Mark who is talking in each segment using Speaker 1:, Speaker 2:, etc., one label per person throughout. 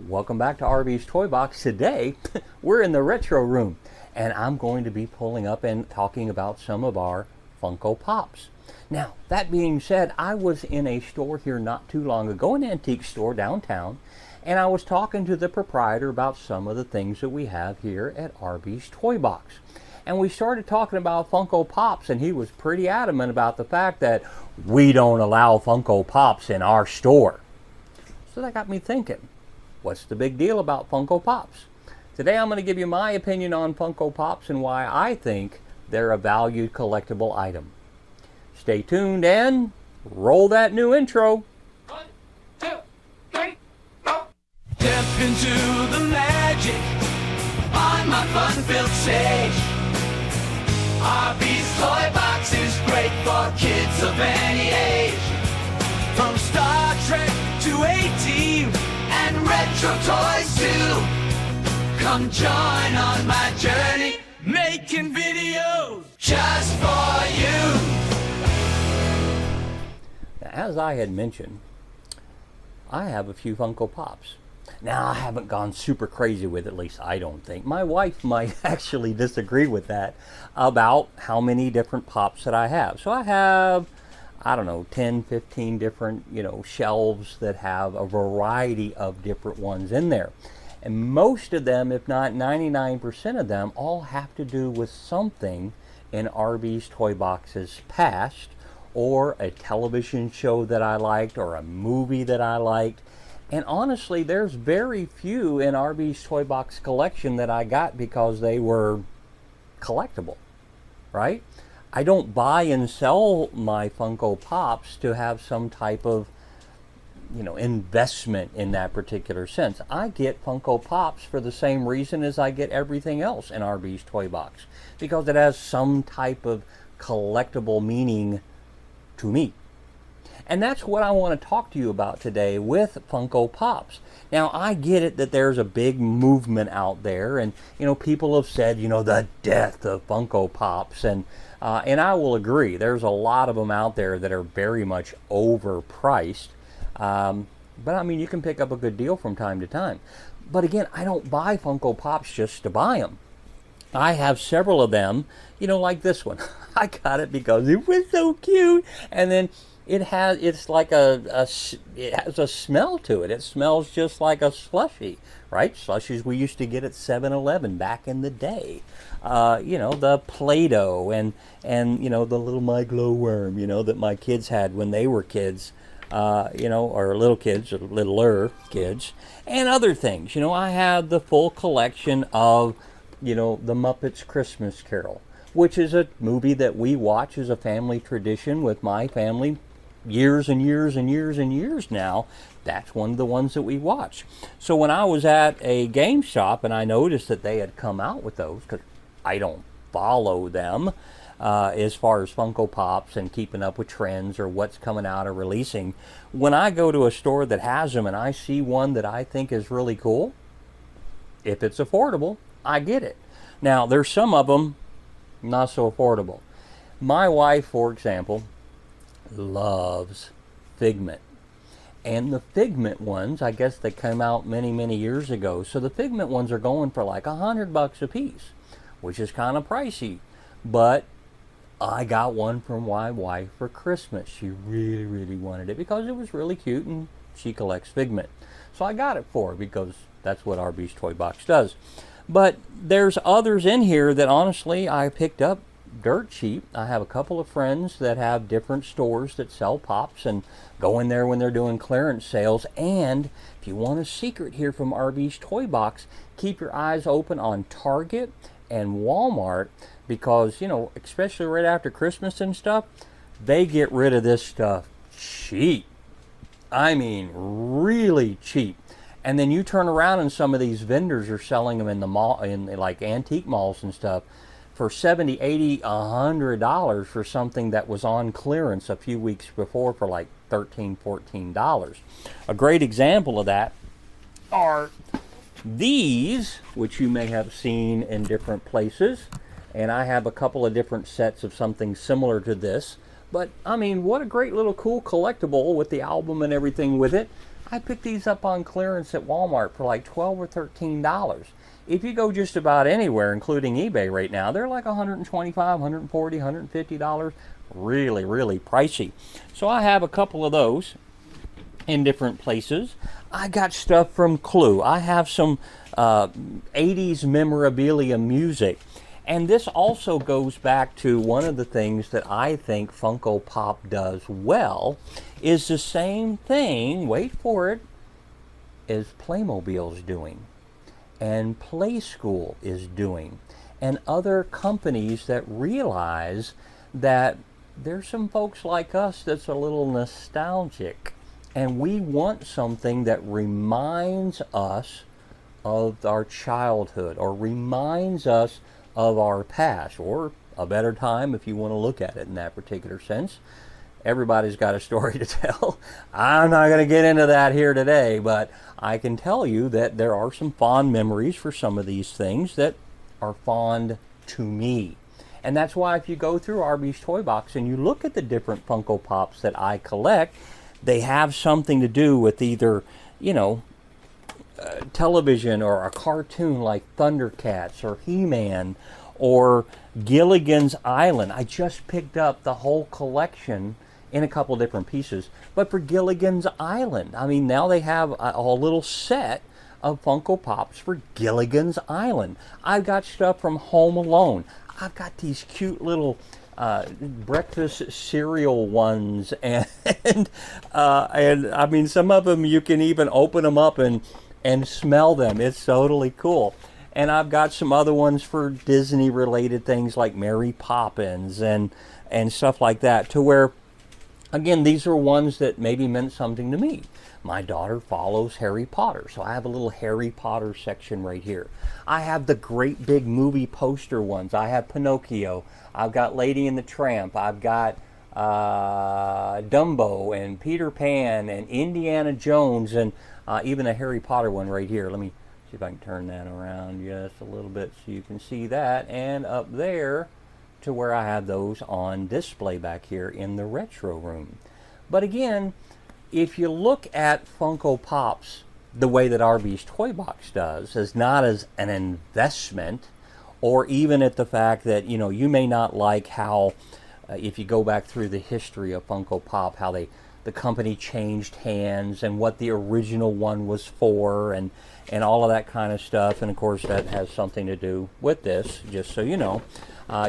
Speaker 1: Welcome back to RB's Toy Box. Today, we're in the retro room, and I'm going to be pulling up and talking about some of our Funko Pops. Now, that being said, I was in a store here not too long ago, an antique store downtown, and I was talking to the proprietor about some of the things that we have here at RB's Toy Box. And we started talking about Funko Pops, and he was pretty adamant about the fact that we don't allow Funko Pops in our store. So that got me thinking, what's the big deal about Funko Pops? Today I'm going to give you my opinion on Funko Pops and why I think they're a valued collectible item. Stay tuned and roll that new intro.
Speaker 2: 1, 2, 3, go! Step into the magic on my fun-filled stage. RB's Toy Box is great for kids of any age. From Star Trek to A-Team and retro toys too. Come join on my journey, making videos just for you.
Speaker 1: Now, as I had mentioned, I have a few Funko Pops. Now, I haven't gone super crazy with it, at least I don't think. My wife might actually disagree with that about how many different Pops that I have. So I have, I don't know, 10, 15 different, shelves that have a variety of different ones in there. And most of them, if not 99% of them, all have to do with something in RB's Toy Box's past, or a television show that I liked, or a movie that I liked. And honestly, there's very few in RB's Toy Box collection that I got because they were collectible, right? I don't buy and sell my Funko Pops to have some type of, investment in that particular sense. I get Funko Pops for the same reason as I get everything else in RB's Toy Box, because it has some type of collectible meaning to me. And that's what I want to talk to you about today with Funko Pops. Now, I get it that there's a big movement out there, and people have said, the death of Funko Pops, and I will agree. There's a lot of them out there that are very much overpriced. But I mean, you can pick up a good deal from time to time. But again, I don't buy Funko Pops just to buy them. I have several of them, like this one. I got it because it was so cute, and then it has a smell to it. It smells just like a slushie, right? Slushies we used to get at 7-Eleven back in the day. The Play-Doh and the little My Glow worm, that my kids had when they were kids, or little kids, or littler kids, and other things. I had the full collection of, the Muppets Christmas Carol, which is a movie that we watch as a family tradition with my family years and years and years and years now. That's one of the ones that we watch. So when I was at a game shop and I noticed that they had come out with those, because I don't follow them as far as Funko Pops and keeping up with trends or what's coming out or releasing, when I go to a store that has them and I see one that I think is really cool, if it's affordable, I get it. Now, there's some of them not so affordable. My wife, for example, loves Figment. And the Figment ones, I guess they came out many, many years ago. So the Figment ones are going for like $100 a piece, which is kind of pricey. But I got one from my wife for Christmas. She really, really wanted it because it was really cute and she collects Figment. So I got it for her because that's what RB's Toy Box does. But there's others in here that honestly I picked up dirt cheap. I have a couple of friends that have different stores that sell Pops and go in there when they're doing clearance sales. And if you want a secret here from RB's Toy Box, keep your eyes open on Target and Walmart, because especially right after Christmas and stuff, they get rid of this stuff cheap. I mean really cheap. And then you turn around and some of these vendors are selling them in the mall, in like antique malls and stuff, for $70, $80, $100 for something that was on clearance a few weeks before for like $13, $14. A great example of that are these, which you may have seen in different places. And I have a couple of different sets of something similar to this. But I mean, what a great little cool collectible with the album and everything with it. I picked these up on clearance at Walmart for like $12 or $13. If you go just about anywhere, including eBay right now, they're like $125, $140, $150. Really, really pricey. So I have a couple of those in different places. I got stuff from Clue. I have some 80s memorabilia music. And this also goes back to one of the things that I think Funko Pop does well is the same thing, wait for it, as Playmobil's doing and Playskool is doing and other companies that realize that there's some folks like us that's a little nostalgic and we want something that reminds us of our childhood or reminds us of our past, or a better time if you want to look at it in that particular sense. Everybody's got a story to tell. I'm not going to get into that here today, but I can tell you that there are some fond memories for some of these things that are fond to me. And that's why if you go through Arby's Toy Box and you look at the different Funko Pops that I collect, they have something to do with either, you know, television or a cartoon like Thundercats or He-Man or Gilligan's Island. I just picked up the whole collection in a couple different pieces, but for Gilligan's Island, I mean, now they have a little set of Funko Pops for Gilligan's Island. I've got stuff from Home Alone. I've got these cute little breakfast cereal ones, and I mean, some of them you can even open them up and smell them. It's totally cool. And I've got some other ones for Disney related things like Mary Poppins and stuff like that, to where, again, these are ones that maybe meant something to me. My daughter follows Harry Potter, so I have a little Harry Potter section right here. I have the great big movie poster ones. I have Pinocchio. I've got Lady and the Tramp. I've got Dumbo and Peter Pan and Indiana Jones and even a Harry Potter one right here. Let me see if I can turn that around just a little bit so you can see that. And up there to where I have those on display back here in the retro room. But again, if you look at Funko Pops the way that Arby's Toy Box does, as not as an investment, or even at the fact that, you know, you may not like how, if you go back through the history of Funko Pop, how the company changed hands and what the original one was for and all of that kind of stuff. And of course that has something to do with this, just so you know.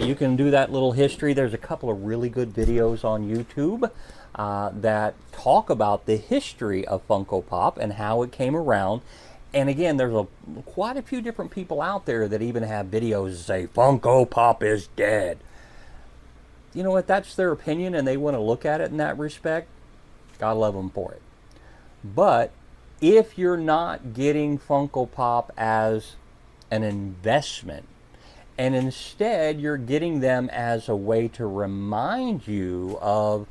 Speaker 1: You can do that little history. There's a couple of really good videos on YouTube that talk about the history of Funko Pop and how it came around. And again, there's quite a few different people out there that even have videos that say Funko Pop is dead. You know what? That's their opinion, and they want to look at it in that respect. God love them for it. But if you're not getting Funko Pop as an investment, and instead you're getting them as a way to remind you of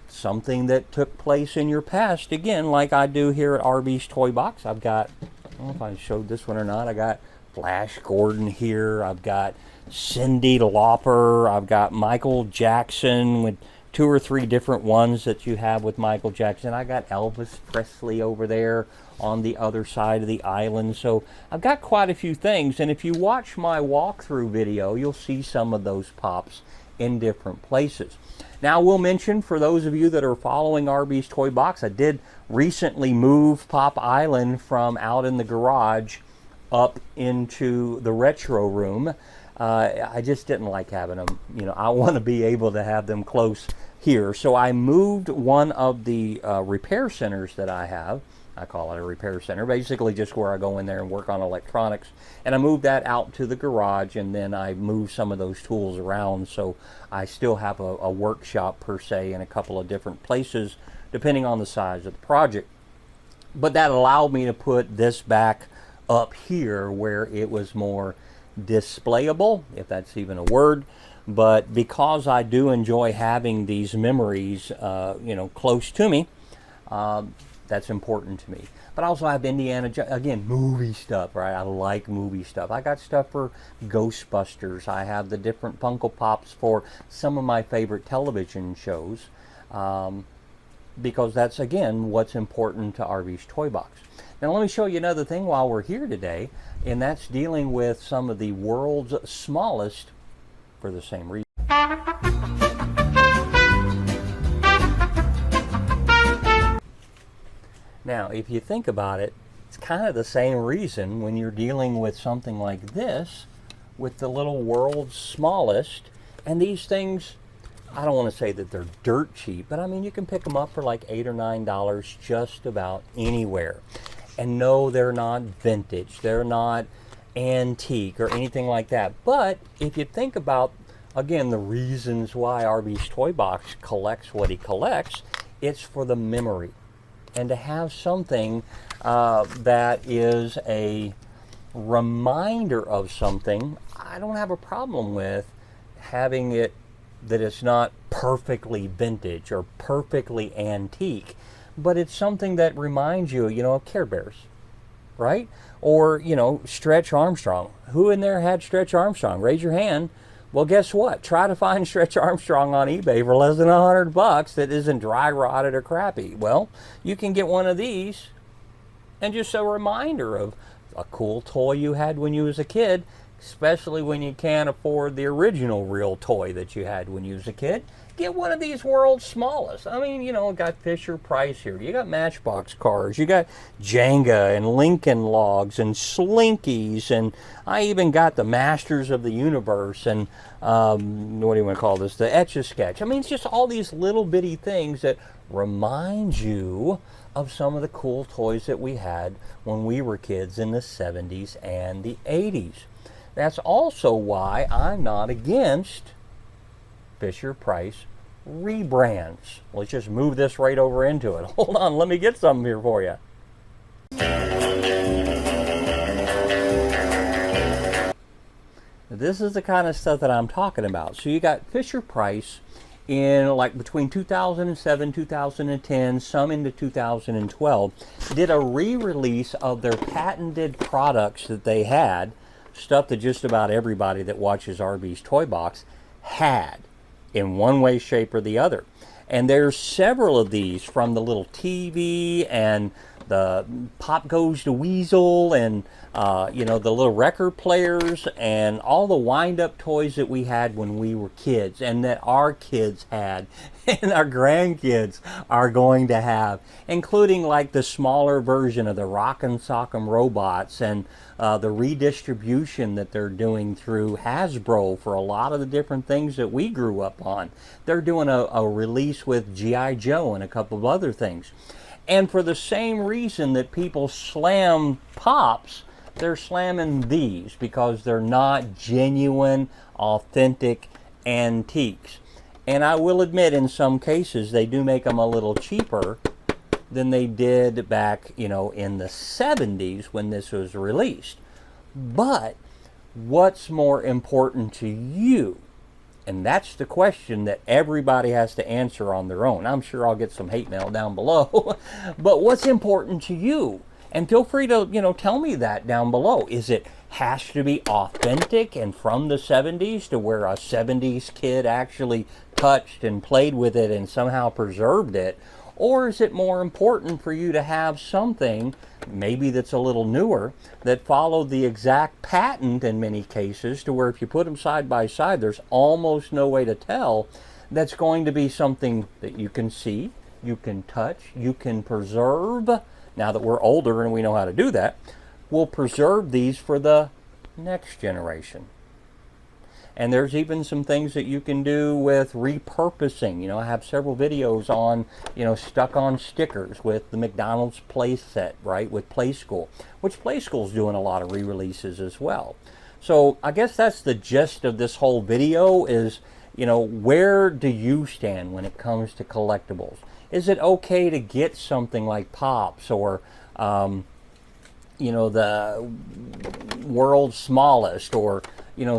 Speaker 1: something that took place in your past, again, like I do here at Arby's Toy Box. I've got, I don't know if I showed this one or not, I got Flash Gordon here, I've got Cyndi Lauper, I've got Michael Jackson with 2 or 3 different ones that you have with Michael Jackson. I got Elvis Presley over there on the other side of the island. So I've got quite a few things, and if you watch my walkthrough video, you'll see some of those pops in different places. Now, we'll mention, for those of you that are following Arby's Toy Box, I did recently move Pop Island from out in the garage up into the retro room. I just didn't like having them. You know, I want to be able to have them close here. So I moved one of the repair centers that I have. I call it a repair center, basically just where I go in there and work on electronics. And I moved that out to the garage, and then I moved some of those tools around. So I still have a workshop per se in a couple of different places, depending on the size of the project. But that allowed me to put this back up here where it was more displayable, if that's even a word. But because I do enjoy having these memories, you know, close to me, that's important to me. But I also have again, movie stuff, right? I like movie stuff. I got stuff for Ghostbusters. I have the different Funko Pops for some of my favorite television shows. because that's, again, what's important to RV's Toy Box. Now, let me show you another thing while we're here today, and that's dealing with some of the world's smallest for the same reason. Now, if you think about it, it's kind of the same reason when you're dealing with something like this, with the little world's smallest, and these things, I don't want to say that they're dirt cheap, but I mean, you can pick them up for like $8 or $9 just about anywhere. And no, they're not vintage, they're not antique or anything like that. But if you think about, again, the reasons why RV's Toy Box collects what he collects, it's for the memory. And to have something that is a reminder of something, I don't have a problem with having it that it's not perfectly vintage or perfectly antique, but it's something that reminds you, of Care Bears, right? Or, Stretch Armstrong. Who in there had Stretch Armstrong? Raise your hand. Well, guess what? Try to find Stretch Armstrong on eBay for less than $100 that isn't dry rotted or crappy. Well, you can get one of these and just a reminder of a cool toy you had when you was a kid, especially when you can't afford the original real toy that you had when you was a kid. Get one of these world's smallest. I mean, got Fisher Price here. You got Matchbox cars. You got Jenga and Lincoln Logs and Slinkies. And I even got the Masters of the Universe and, what do you want to call this? The Etch-a-Sketch. I mean, it's just all these little bitty things that remind you of some of the cool toys that we had when we were kids in the 70s and the 80s. That's also why I'm not against Fisher Price rebrands. Let's just move this right over into it. Hold on, let me get something here for you. This is the kind of stuff that I'm talking about. So you got Fisher Price in like between 2007, 2010, some into 2012, did a re-release of their patented products that they had, stuff that just about everybody that watches RV's Toy Box had in one way, shape, or the other. And there's several of these, from the little TV and the Pop Goes the Weasel and the little record players and all the wind-up toys that we had when we were kids and that our kids had and our grandkids are going to have, including like the smaller version of the Rock'em Sock'em robots and the redistribution that they're doing through Hasbro for a lot of the different things that we grew up on. They're doing a release with G.I. Joe and a couple of other things. And for the same reason that people slam Pops, they're slamming these because they're not genuine, authentic antiques. And I will admit, in some cases, they do make them a little cheaper than they did back, in the 70s when this was released. But what's more important to you? And that's the question that everybody has to answer on their own. I'm sure I'll get some hate mail down below. But what's important to you? And feel free to, tell me that down below. Is it has to be authentic and from the 70s to where a 70s kid actually touched and played with it and somehow preserved it? Or is it more important for you to have something, maybe that's a little newer, that followed the exact patent in many cases, to where if you put them side by side, there's almost no way to tell, that's going to be something that you can see, you can touch, you can preserve. Now that we're older and we know how to do that, we'll preserve these for the next generation. And there's even some things that you can do with repurposing. I have several videos on, stuck on stickers with the McDonald's play set, right, with Playskool, which Playschool's doing a lot of re-releases as well. So I guess that's the gist of this whole video is, where do you stand when it comes to collectibles? Is it okay to get something like Pops or, the world's smallest, or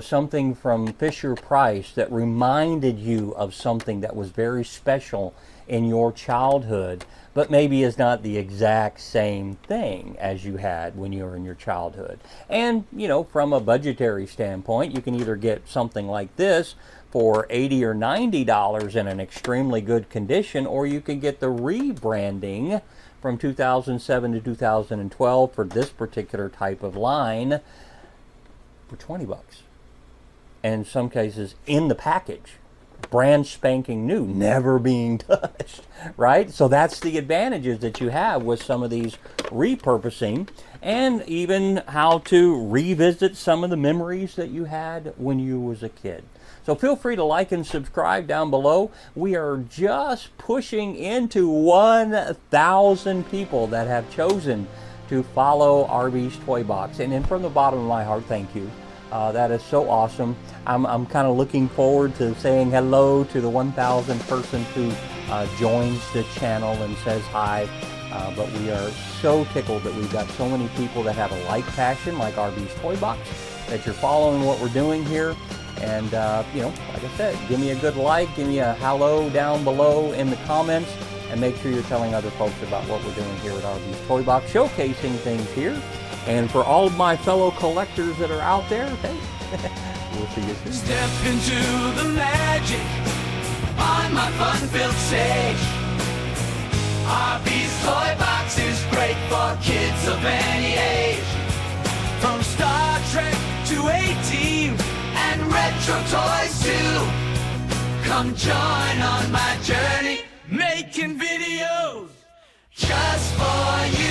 Speaker 1: something from Fisher Price that reminded you of something that was very special in your childhood, but maybe is not the exact same thing as you had when you were in your childhood? And from a budgetary standpoint, you can either get something like this for $80 or $90 in an extremely good condition, or you can get the rebranding from 2007 to 2012 for this particular type of line for $20. And in some cases, in the package, brand spanking new, never being touched, right? So that's the advantages that you have with some of these repurposing, and even how to revisit some of the memories that you had when you was a kid. So feel free to like and subscribe down below. We are just pushing into 1,000 people that have chosen to follow RB's Toy Box. And from the bottom of my heart, thank you. That is so awesome. I'm kind of looking forward to saying hello to the 1,000 person who joins the channel and says hi. But we are so tickled that we've got so many people that have a like passion, like RB's Toy Box, that you're following what we're doing here. And, you know, like I said, give me a good like, give me a hello down below in the comments, and make sure you're telling other folks about what we're doing here at RB's Toy Box, showcasing things here. And for all of my fellow collectors that are out there, hey, we'll see you soon.
Speaker 2: Step into the magic on my fun-filled stage. RB's Toy Box is great for kids of any age. From Star Trek to 18 and retro toys too. Come join on my journey, making videos just for you.